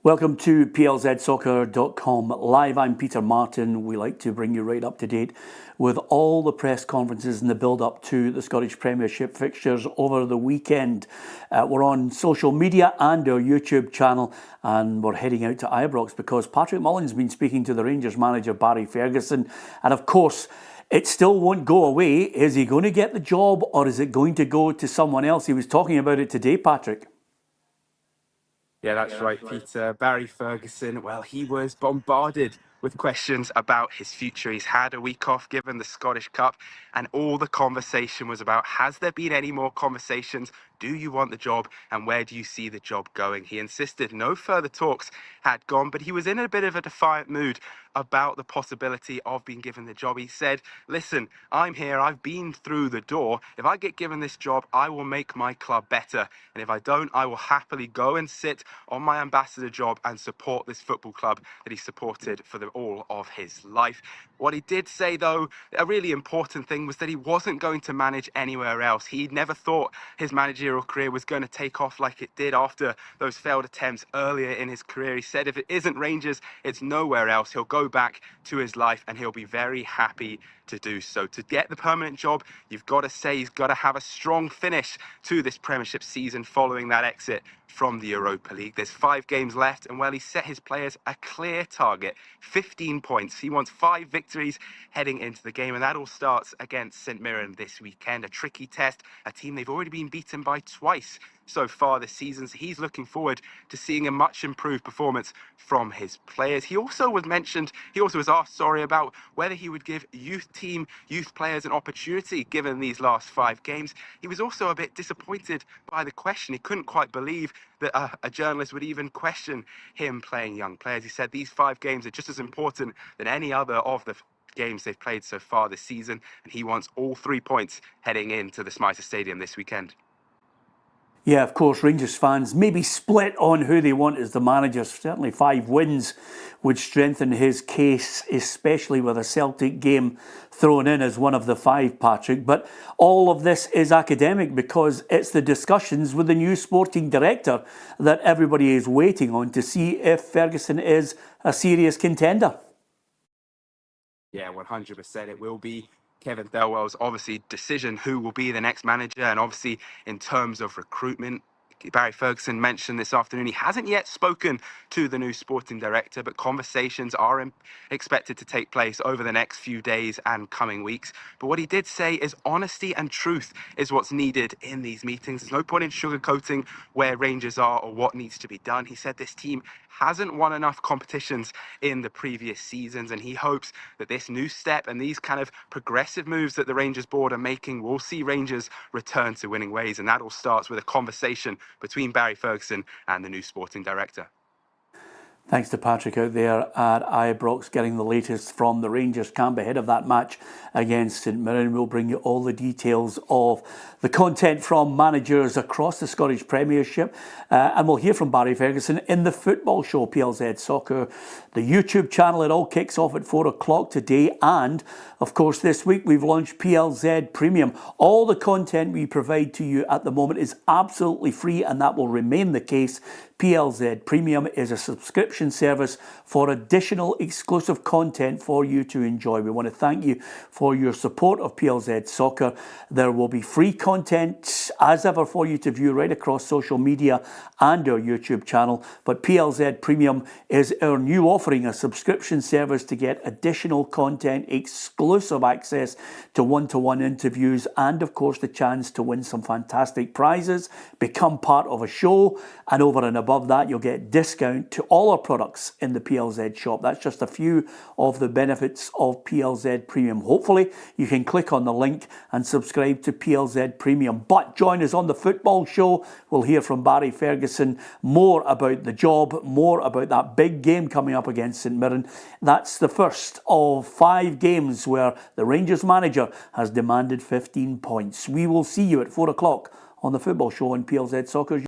Welcome to plzsoccer.com live. I'm Peter Martin. We like to bring you right up to date with all the press conferences and the build-up to the Scottish Premiership fixtures over the weekend. We're on social media and our YouTube channel, and we're heading out to Ibrox because Patrick Mullen's been speaking to the Rangers manager Barry Ferguson, and of course it still won't go away. Is he going to get the job, or is it going to go to someone else? He was talking about it today, Patrick. Yeah, that's right, Peter. Barry Ferguson, well, he was bombarded with questions about his future. He's had a week off given the Scottish Cup, and all the conversation was about, has there been any more conversations? Do you want the job, and where do you see the job going? He insisted no further talks had gone, but he was in a bit of a defiant mood about the possibility of being given the job. He said, listen, I'm here, I've been through the door. If I get given this job, I will make my club better. And if I don't, I will happily go and sit on my ambassador job and support this football club that he supported for all of his life. What he did say, though, a really important thing was that he wasn't going to manage anywhere else. He never thought his managerial career was going to take off like it did after those failed attempts earlier in his career. He said if it isn't Rangers, it's nowhere else. He'll go back to his life and he'll be very happy to do so. To get the permanent job, you've got to say he's got to have a strong finish to this Premiership season following that exit from the Europa League. There's 5 games left, and well, he set his players a clear target, 15 points. He wants 5 victories heading into the game, and that all starts against St Mirren this weekend. A tricky test, a team they've already been beaten by twice so far this season. So he's looking forward to seeing a much improved performance from his players. He also was asked, about whether he would give youth players an opportunity given these last 5 games. He was also a bit disappointed by the question. He couldn't quite believe that a journalist would even question him playing young players. He said these 5 games are just as important than any other of the games they've played so far this season, and he wants all 3 points heading into the Mitre Stadium this weekend. Yeah, of course, Rangers fans may be split on who they want as the manager. Certainly 5 wins would strengthen his case, especially with a Celtic game thrown in as one of the 5, Patrick. But all of this is academic because it's the discussions with the new sporting director that everybody is waiting on to see if Ferguson is a serious contender. Yeah, 100% it will be Kevin Thelwell's obviously decision who will be the next manager, and obviously in terms of recruitment, Barry Ferguson mentioned this afternoon he hasn't yet spoken to the new sporting director, but conversations are expected to take place over the next few days and coming weeks. But what he did say is honesty and truth is what's needed in these meetings. There's no point in sugarcoating where Rangers are or what needs to be done. He said this team hasn't won enough competitions in the previous seasons, and he hopes that this new step and these kind of progressive moves that the Rangers board are making will see Rangers return to winning ways, and that all starts with a conversation between Barry Ferguson and the new sporting director. Thanks to Patrick out there at Ibrox getting the latest from the Rangers camp ahead of that match against St Mirren. We'll bring you all the details of the content from managers across the Scottish Premiership, and we'll hear from Barry Ferguson in the football show PLZ Soccer, the YouTube channel. It all kicks off at 4 o'clock today, and of course this week we've launched PLZ Premium. All the content we provide to you at the moment is absolutely free, and that will remain the case. PLZ Premium is a subscription service for additional exclusive content for you to enjoy. We want to thank you for your support of PLZ Soccer. There will be free content as ever for you to view right across social media and our YouTube channel. But PLZ Premium is our new offering, a subscription service to get additional content, exclusive access to one-to-one interviews, and of course the chance to win some fantastic prizes, become part of a show, and over and above that, you'll get discount to all our products in the PLZ shop. That's just a few of the benefits of PLZ Premium. Hopefully, you can click on the link and subscribe to PLZ Premium. But join us on the football show. We'll hear from Barry Ferguson more about the job, more about that big game coming up against St Mirren. That's the first of 5 games where the Rangers manager has demanded 15 points. We will see you at 4 o'clock on the football show on PLZ Soccer.